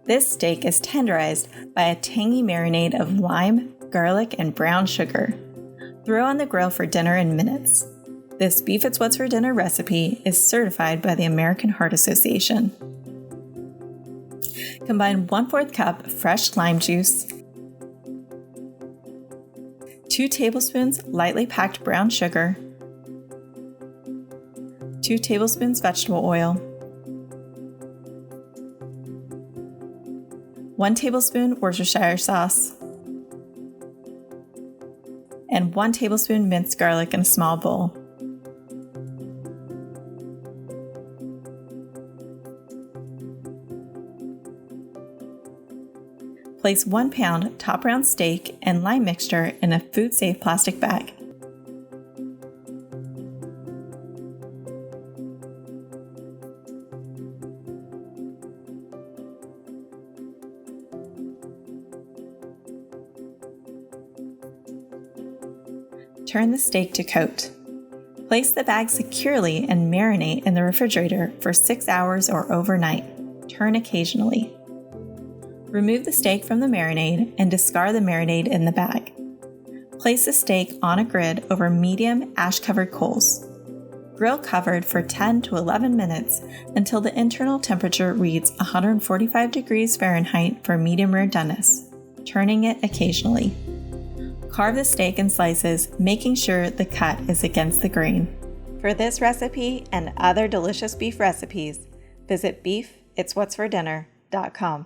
This steak is tenderized by a tangy marinade of lime, garlic, and brown sugar. Throw on the grill for dinner in minutes. This Beef It's What's for Dinner recipe is certified by the American Heart Association. Combine 1/4 cup fresh lime juice, 2 tablespoons lightly packed brown sugar, 2 tablespoons vegetable oil, 1 tablespoon Worcestershire sauce, and 1 tablespoon minced garlic in a small bowl. Place 1 pound top round steak and lime mixture in a food-safe plastic bag. Turn the steak to coat. Place the bag securely and marinate in the refrigerator for 6 hours or overnight. Turn occasionally. Remove the steak from the marinade and discard the marinade in the bag. Place the steak on a grid over medium ash-covered coals. Grill covered for 10 to 11 minutes until the internal temperature reads 145 degrees Fahrenheit for medium rare doneness, turning it occasionally. Carve the steak in slices, making sure the cut is against the grain. For this recipe and other delicious beef recipes, visit beefitswhatsfordinner.com.